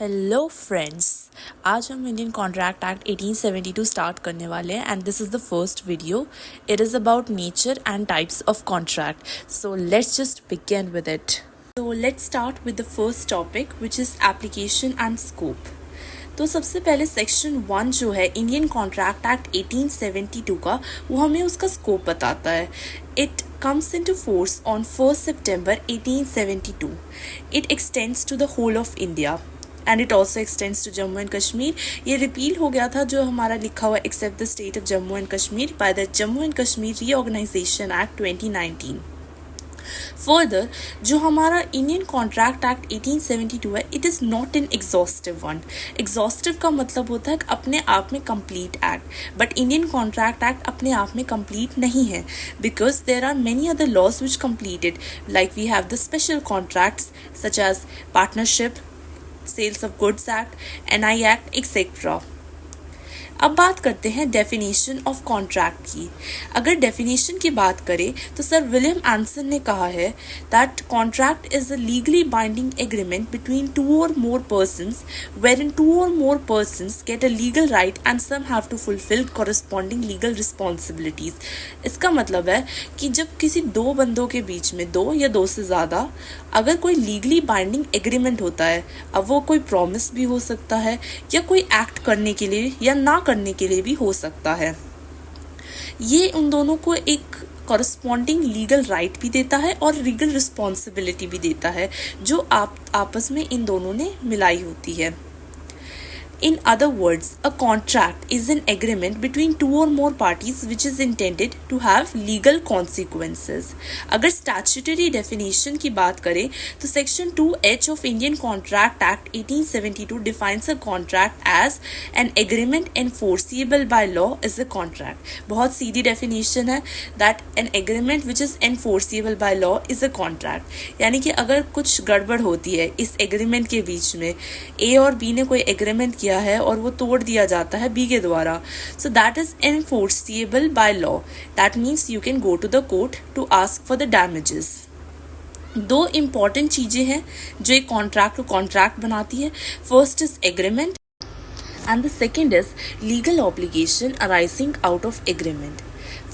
Hello friends, आज हम Indian contract act 1872 start करने वाले हैं and this is the first video. It is about nature and types of contract. So let's just begin with it. So let's start with the first topic which is application and scope. तो सबसे पहले section 1 जो है Indian contract act 1872 का, वो हमें उसका scope बताता है. It comes into force on 1st September 1872. It extends to the whole of India. And it also extends to Jammu and Kashmir. ये रिपील हो गया था जो हमारा लिखा हुआ except the state of Jammu and Kashmir by the Jammu and Kashmir reorganisation act 2019. Further जो हमारा इंडियन कॉन्ट्रैक्ट एक्ट 1872 है, it is not an exhaustive one. Exhaustive का मतलब होता है कि अपने आप में complete act, but Indian contract act अपने आप में कंप्लीट नहीं है because there are many other laws which completed, like we have the special contracts such as partnership, sales of goods act, NI act etcetera. अब बात करते हैं definition of contract की. अगर डेफिनेशन की बात करें तो सर विलियम एंसन ने कहा है that contract is a legally binding agreement between two और more persons where in two और more persons get a legal right and some have to fulfill corresponding legal responsibilities. इसका मतलब है कि जब किसी दो बंदों के बीच में, दो या दो से ज़्यादा, अगर कोई लीगली बाइंडिंग एग्रीमेंट होता है, अब वो कोई प्रॉमिस भी हो सकता है या कोई एक्ट करने के लिए या ना करने के लिए भी हो सकता है, ये उन दोनों को एक कॉरस्पॉन्डिंग लीगल राइट भी देता है और लीगल रिस्पॉन्सिबिलिटी भी देता है जो आप आपस में इन दोनों ने मिलाई होती है. In other words, a contract is an agreement between two or more parties which is intended to have legal consequences. अगर statutory definition की बात करें तो section 2H of Indian Contract Act 1872 defines a contract as an agreement enforceable by law is a contract. बहुत सीधी definition है that an agreement which is enforceable by law is a contract. यानी कि अगर कुछ गड़बड़ होती है इस agreement के बीच में, A और B ने कोई agreement किया है और वो तोड़ दिया जाता है बी के द्वारा, so that is enforceable by law. That means you can go to the court to ask for the damages. दो इंपॉर्टेंट चीजें हैं जो एक कॉन्ट्रैक्ट को कॉन्ट्रैक्ट बनाती है. First is agreement and the second is legal obligation arising out of agreement.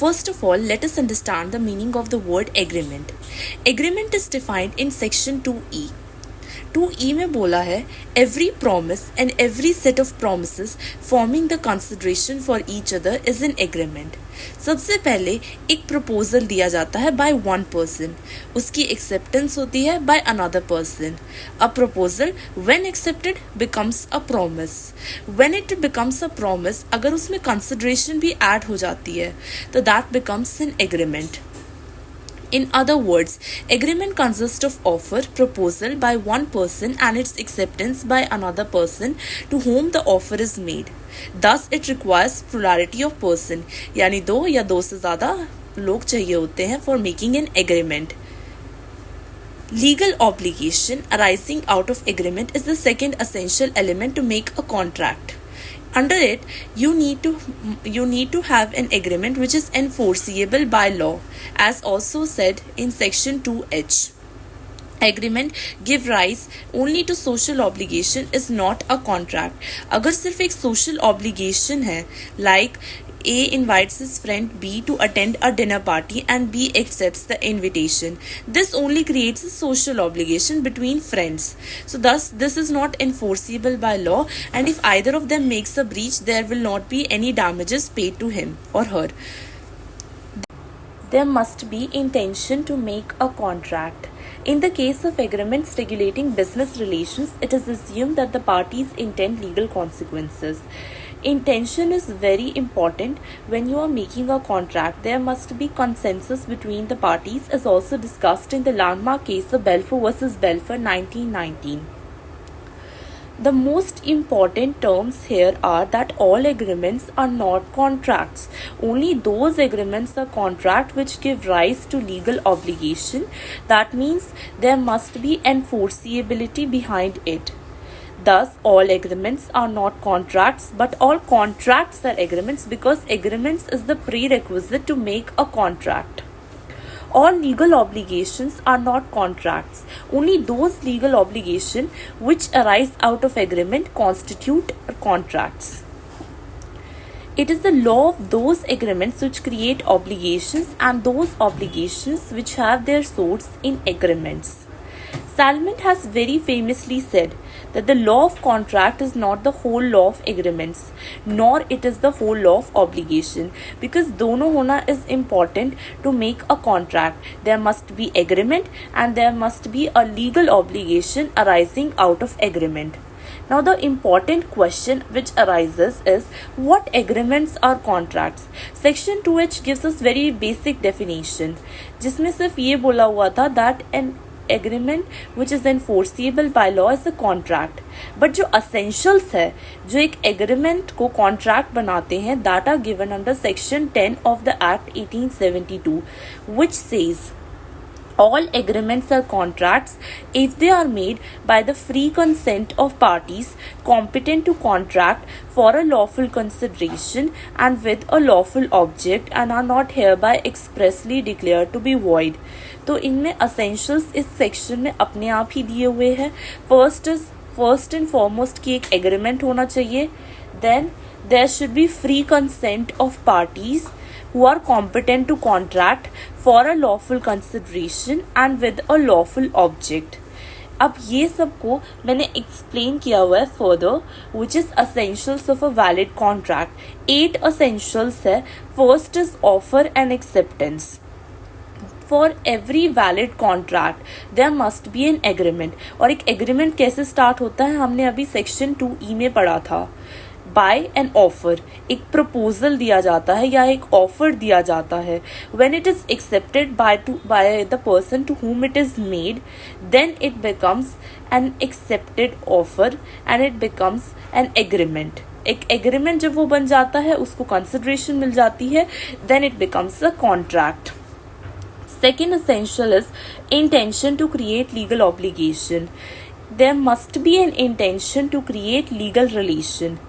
First of all, let us understand the meaning of the word agreement. Agreement is defined in section 2E. 2E में बोला है every promise and every set of promises forming the consideration for each other is an agreement. सबसे पहले एक proposal दिया जाता है by one person, उसकी एक्सेप्टेंस होती है by another person. A proposal when accepted becomes a promise. When it becomes a promise, अगर उसमें consideration भी add हो जाती है तो that becomes an agreement. In other words, agreement consists of offer, proposal by one person and its acceptance by another person to whom the offer is made. Thus, it requires plurality of person, यानी दो या दो से ज़्यादा लोग चाहिए होते हैं for making an agreement. Legal obligation arising out of agreement is the second essential element to make a contract. Under it, you need to have an agreement which is enforceable by law, as also said in section 2H. Agreement give rise only to social obligation is not a contract. अगर सिर्फ एक social obligation है, like A invites his friend B to attend a dinner party and B accepts the invitation. This only creates a social obligation between friends. So thus this is not enforceable by law, and if either of them makes a breach, there will not be any damages paid to him or her. There must be intention to make a contract. In the case of agreements regulating business relations, it is assumed that the parties intend legal consequences. Intention is very important when you are making a contract. There must be consensus between the parties, as also discussed in the landmark case of Balfour versus Balfour 1919. The most important terms here are that all agreements are not contracts. Only those agreements are contract which give rise to legal obligation. That means there must be enforceability behind it. Thus, all agreements are not contracts, but all contracts are agreements because agreements is the prerequisite to make a contract. All legal obligations are not contracts. Only those legal obligations which arise out of agreement constitute contracts. It is the law of those agreements which create obligations and those obligations which have their source in agreements. Salmon has very famously said that the law of contract is not the whole law of agreements, nor it is the whole law of obligation, because dono hona is important to make a contract. There must be agreement and there must be a legal obligation arising out of agreement. Now the important question which arises is, what agreements are contracts? Section 2H gives us very basic definition, जिसमें सिर्फ ये बोला हुआ था that an agreement which is enforceable by law is a contract. But जो essentials है, जो एक agreement को contract बनाते हैं, that are given under section 10 of the Act 1872, which says all agreements are contracts if they are made by the free consent of parties competent to contract for a lawful consideration and with a lawful object and are not hereby expressly declared to be void. तो इनमें essentials इस section में अपने आप ही दिए हुए हैं. First and foremost कि एक agreement होना चाहिए. Then there should be free consent of parties who are competent to contract for a lawful consideration and with a lawful object. अब ये सबको मैंने एक्सप्लेन किया हुआ है further, which is essentials of a valid contract. 8 essentials है. First is offer and acceptance. For every valid contract there must be an agreement. और एक एग्रीमेंट कैसे स्टार्ट होता है हमने अभी सेक्शन 2E में पढ़ा था. बाय एन ऑफर, एक प्रपोजल दिया जाता है या एक ऑफर दिया जाता है. When it is accepted by the person to whom it is made, then it becomes an accepted offer and it becomes an agreement. एक एग्रीमेंट जब वो बन जाता है उसको कंसिडरेशन मिल जाती है, then it becomes a contract. Second essential is intention to create legal obligation. There must be an intention to create legal relation.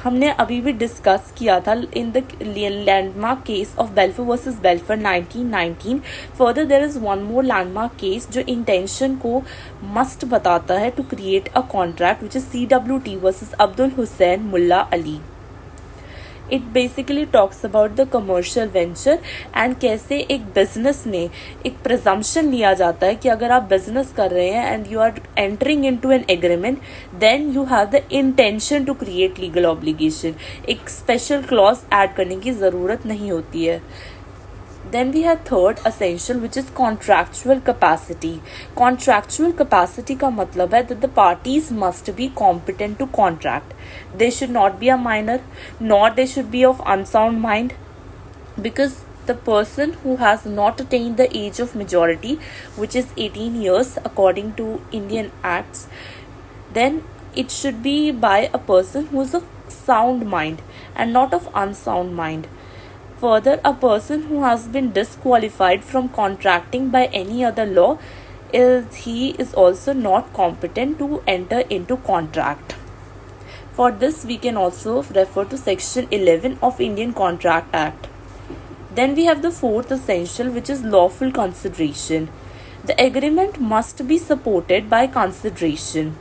हमने अभी भी डिस्कस किया था in the landmark case of Balfour versus Balfour 1919. Further there is one more landmark case जो intention को must बताता है to create a contract, which is CWT versus Abdul Hussain Mulla Ali. It basically talks about the commercial venture and कैसे एक business में एक presumption लिया जाता है कि अगर आप बिजनेस कर रहे हैं and you are entering into an agreement, then you have the intention to create legal obligation. एक स्पेशल क्लॉज ऐड करने की ज़रूरत नहीं होती है. Then we have third essential, which is contractual capacity. Contractual capacity का मतलब है that the parties must be competent to contract. They should not be a minor, nor they should be of unsound mind, because the person who has not attained the age of majority, which is 18 years according to Indian Acts, then it should be by a person who is of sound mind and not of unsound mind. Further, a person who has been disqualified from contracting by any other law is also not competent to enter into contract. For this, we can also refer to Section 11 of Indian Contract Act. Then we have the fourth essential, which is lawful consideration. The agreement must be supported by consideration.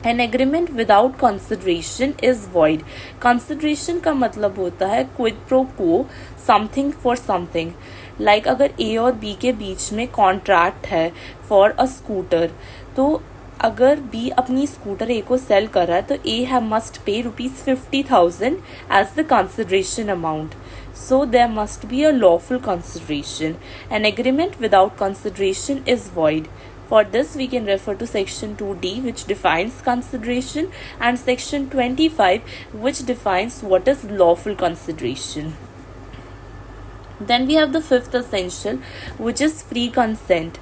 An agreement without consideration is void. Consideration का मतलब होता है quid pro quo, something for something. Like अगर A और B के बीच में contract है for a scooter, तो अगर B अपनी स्कूटर A को सेल कर रहा है तो A must pay ₹50,000 as the consideration amount. So there must be a lawful consideration. An agreement without consideration is void. For this, we can refer to Section 2D, which defines consideration, and Section 25, which defines what is lawful consideration. Then we have the fifth essential, which is free consent.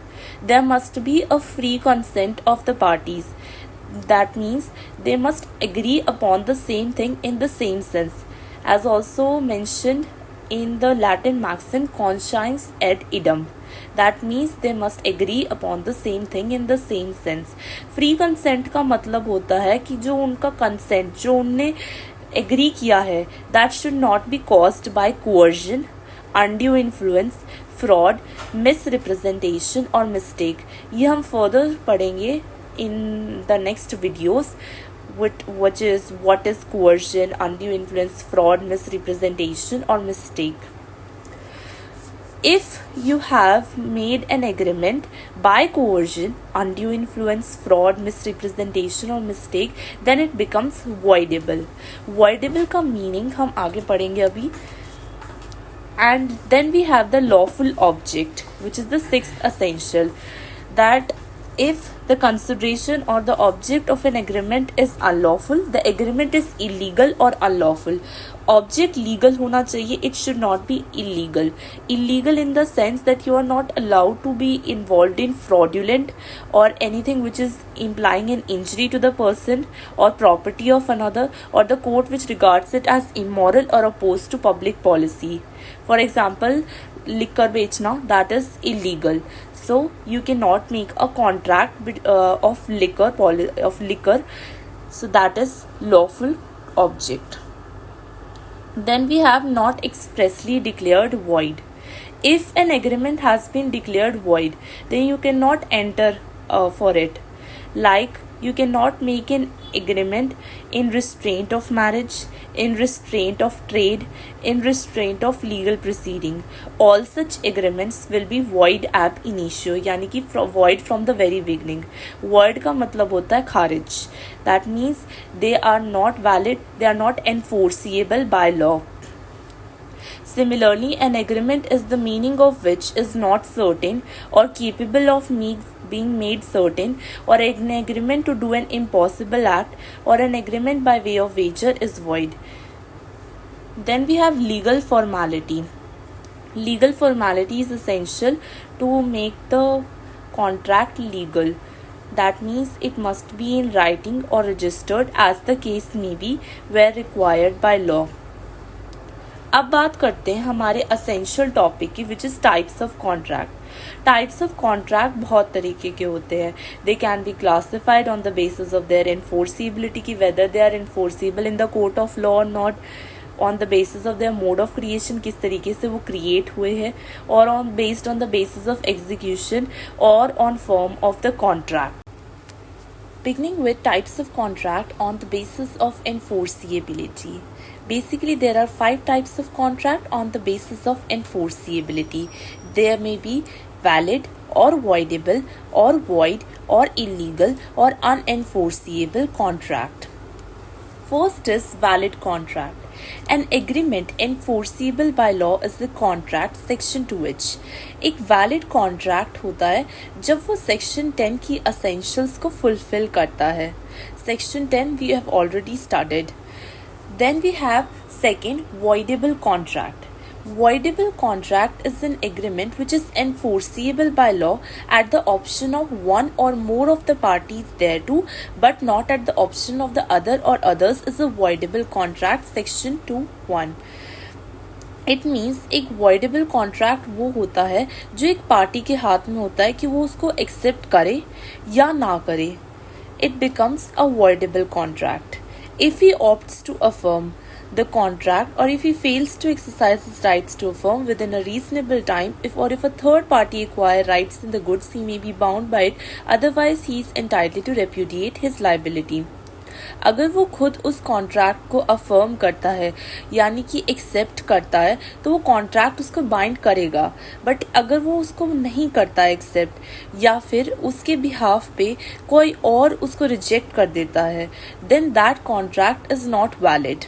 There must be a free consent of the parties. That means they must agree upon the same thing in the same sense, as also mentioned in the Latin maxim conscience et idem. That means they must agree upon the same thing in the same sense. Free consent का मतलब होता है कि जो उनका consent जो उनने agree किया है, that should not be caused by coercion, undue influence, fraud, misrepresentation और mistake. ये हम further पढ़ेंगे in the next videos, which is what is coercion, undue influence, fraud, misrepresentation or mistake. If you have made an agreement by coercion, undue influence, fraud, misrepresentation or mistake, then it becomes voidable. Voidable का meaning हम आगे पढ़ेंगे अभी. And then we have the lawful object, which is the sixth essential, that if the consideration or the object of an agreement is unlawful, the agreement is illegal or unlawful. Object legal होना चाहिए, it should not be illegal. Illegal in the sense that you are not allowed to be involved in fraudulent or anything which is implying an injury to the person or property of another, or the court which regards it as immoral or opposed to public policy. For example, liquor बेचना, that is illegal. So you cannot make a contract of liquor. So that is lawful object. Then we have not expressly declared void. If an agreement has been declared void, then you cannot enter for it. Like, you cannot make an agreement in restraint of marriage, in restraint of trade, in restraint of legal proceeding. All such agreements will be void ab initio, यानी कि void from the very beginning. Void का मतलब होता है खारिज. That means they are not valid, they are not enforceable by law. Similarly, an agreement is the meaning of which is not certain or capable of being made certain, or an agreement to do an impossible act, or an agreement by way of wager is void. Then we have legal formality. Legal formality is essential to make the contract legal. That means it must be in writing or registered as the case may be where required by law. अब बात करते हैं हमारे essential topic की, which is types of contract. Types of contract बहुत तरीके के होते हैं. They can be classified on the basis of their enforceability, की whether they are enforceable in the court of law और not, on the basis of their mode of creation, किस तरीके से वो क्रिएट हुए हैं, और based on the basis of execution और on form of the contract. Beginning with types of contract on the basis of enforceability. Basically, there are 5 types of contract on the basis of enforceability. There may be valid or voidable or void or illegal or unenforceable contract. First is valid contract. An agreement enforceable by law is the contract section to which. एक valid contract होता है जब वो section 10 की essentials को fulfill करता है. Section 10 we have already studied. Then we have second, voidable contract. Voidable contract is an agreement which is enforceable by law at the option of one or more of the parties thereto, but not at the option of the other or others, is a voidable contract. Section 2(1). It means एक voidable contract वो होता है जो एक party के हाथ में होता है कि वो उसको accept करे या ना करे. It becomes a voidable contract. If he opts to affirm the contract, or if he fails to exercise his rights to affirm within a reasonable time, if a third party acquire rights in the goods, he may be bound by it, otherwise he is entitled to repudiate his liability. अगर वो खुद उस contract को affirm करता है यानी कि accept करता है तो वो कॉन्ट्रैक्ट उसको बाइंड करेगा. बट अगर वो उसको नहीं करता एक्सेप्ट या फिर उसके बिहाफ पे कोई और उसको रिजेक्ट कर देता है, then that contract is not valid.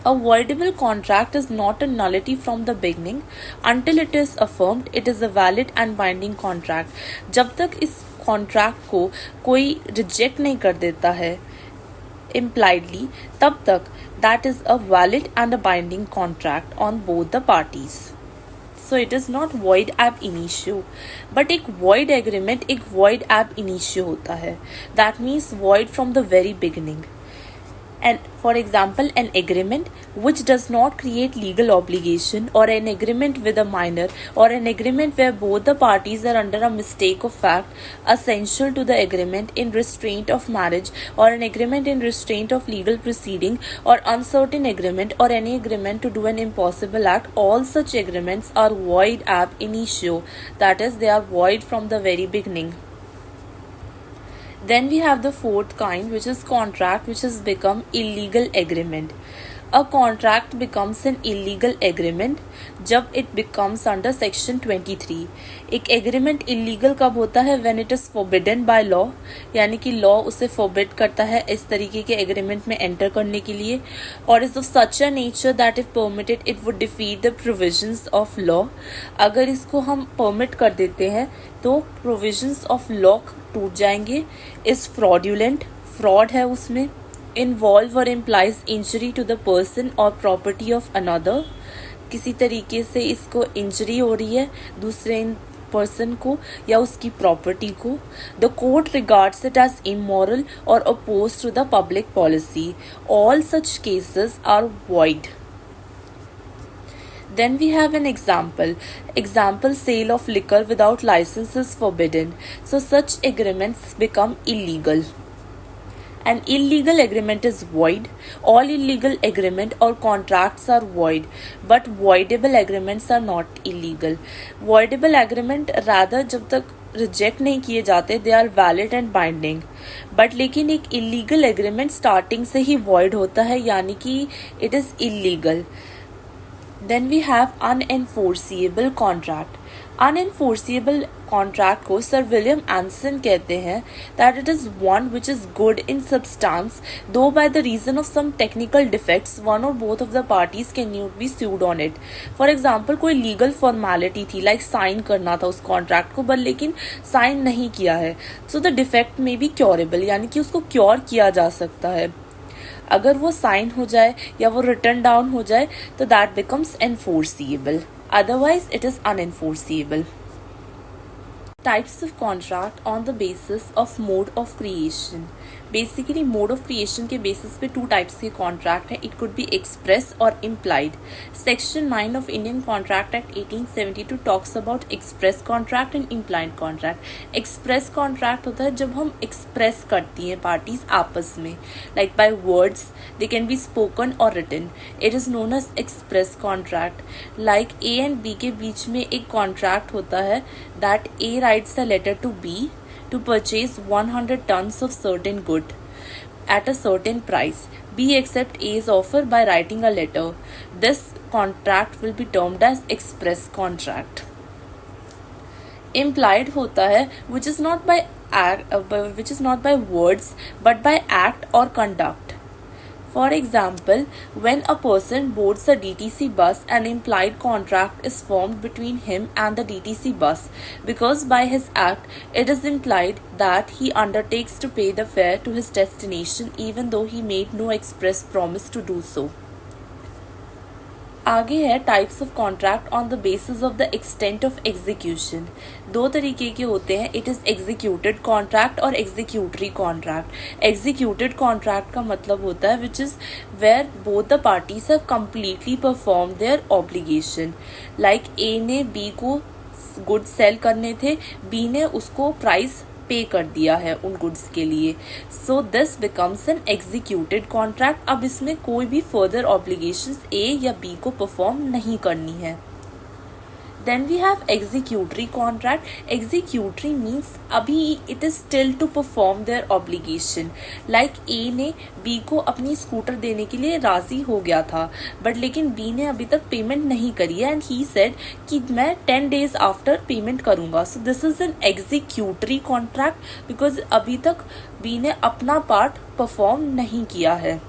A voidable contract is not a nullity from the beginning. Until it is affirmed, it is a valid and binding contract. जब तक इस कॉन्ट्रैक्ट को कोई रिजेक्ट नहीं कर देता है impliedly, तब तक that is a valid and a binding contract on both the parties. So it is not void ab initio. But एक void agreement एक void ab initio होता है. That means void from the very beginning. And for example, an agreement which does not create legal obligation, or an agreement with a minor, or an agreement where both the parties are under a mistake of fact essential to the agreement in restraint of marriage, or an agreement in restraint of legal proceeding, or uncertain agreement, or any agreement to do an impossible act. All such agreements are void ab initio, that is, they are void from the very beginning. Then we have the fourth kind, which is contract, which has become illegal agreement. A contract becomes an illegal agreement जब it becomes under section 23. एक agreement illegal कब होता है? When it is forbidden by law, यानी कि law उसे forbid करता है इस तरीके के agreement में enter करने के लिए, और is of such a nature that if permitted it would defeat the provisions of law. अगर इसको हम permit कर देते हैं तो provisions of law टूट जाएंगे. is fraudulent, fraud है उसमें. involve or implies injury to the person or property of another. किसी तरीके से इसको इंजरी हो रही है दूसरे पर्सन को या उसकी प्रॉपर्टी को. The court regards it as immoral or opposed to the public policy. All such cases are void. Then we have an example. Example, sale of liquor without license is forbidden. So such agreements become illegal. An illegal agreement is void. All illegal agreement or contracts are void, but voidable agreements are not illegal. Voidable agreement rather जब तक reject नहीं किए जाते they are valid and binding, but लेकिन एक illegal agreement starting से ही void होता है, यानी कि it is illegal. Then we have unenforceable contract. Unenforceable contract को सर विलियम एंसन कहते हैं that it is one which is good in substance, though by the reason of some technical defects one or both of the parties can be sued on it. For example, कोई legal formality थी, like sign करना था उस contract को, but लेकिन sign नहीं किया है, so the defect may be curable, यानी कि उसको cure किया जा सकता है. अगर वो साइन हो जाए या वो रिटर्न डाउन हो जाए तो that becomes enforceable, otherwise it is अनएनफोर्सिएबल. Types of contract on the basis of mode of creation. Basically mode of creation के बेसिस पे टू टाइप्स के कॉन्ट्रैक्ट हैं. इट कुड बी एक्सप्रेस और implied. Section 9 of Indian contract act 1872 talks about express contract and implied contract. Express contract होता है जब हम express करती हैं पार्टीज आपस में, like by words, they can be spoken और written. It is known as express contract. Like A and B के बीच में एक कॉन्ट्रैक्ट होता है that A writes a letter to B to purchase 100 tons of certain good at a certain price. B accepts A's offer by writing a letter. This contract will be termed as express contract. Implied होता है which is not by words but by act or conduct. For example, when a person boards a DTC bus, an implied contract is formed between him and the DTC bus, because by his act, it is implied that he undertakes to pay the fare to his destination even though he made no express promise to do so. आगे है types of contract on the basis of the extent of execution. दो तरीके के होते हैं. It is executed contract और executory contract. Executed contract का मतलब होता है which is where both the parties have completely perform their obligation. Like A ने बी को गुड सेल करने थे, बी ने उसको प्राइस पे कर दिया है उन गुड्स के लिए. So this becomes N executed contract. अब इसमें कोई भी फर्दर ऑब्लिगेशंस ए या बी को परफॉर्म नहीं करनी है. Then we have executory contract. Executory means अभी it is still to perform their obligation. Like A ने B को अपनी स्कूटर देने के लिए राजी हो गया था, बट लेकिन B ने अभी तक पेमेंट नहीं करी है एंड he said कि मैं 10 days after पेमेंट करूँगा. So this is an executory contract because अभी तक B ने अपना पार्ट परफॉर्म नहीं किया है.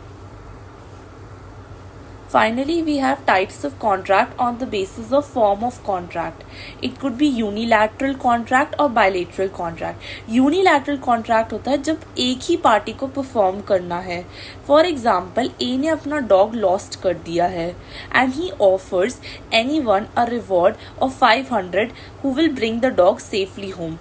Finally, we have types of contract on the basis of form of contract. It could be unilateral contract or bilateral contract. Unilateral contract होता है जब एक ही पार्टी को परफॉर्म करना है. फॉर एग्जाम्पल, ए ने अपना डॉग लॉस्ट कर दिया है and he offers anyone a reward of 500 who will bring the dog safely home.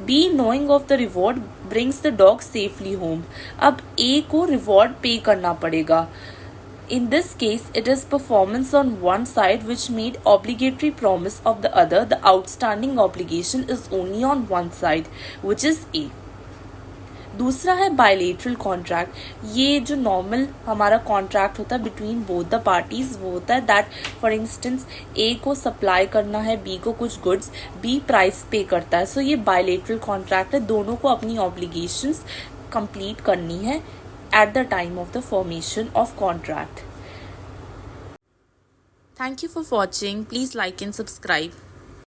B, knowing of the reward, brings the dog safely home. अब A को reward pay करना पड़ेगा. In this case, it is performance on one side which made obligatory promise of the other. The outstanding obligation is only on one side, which is A. दूसरा है bilateral contract. ये जो normal हमारा contract होता है between both the parties, वो होता है दैट फॉर इंस्टेंस ए को सप्लाई करना है बी को कुछ गुड्स, बी प्राइस पे करता है. सो ये बायलेटरल कॉन्ट्रैक्ट है. दोनों को अपनी ऑब्लिगेशंस कंप्लीट करनी है at the time of the formation of contract. Thank you for watching. Please like and subscribe.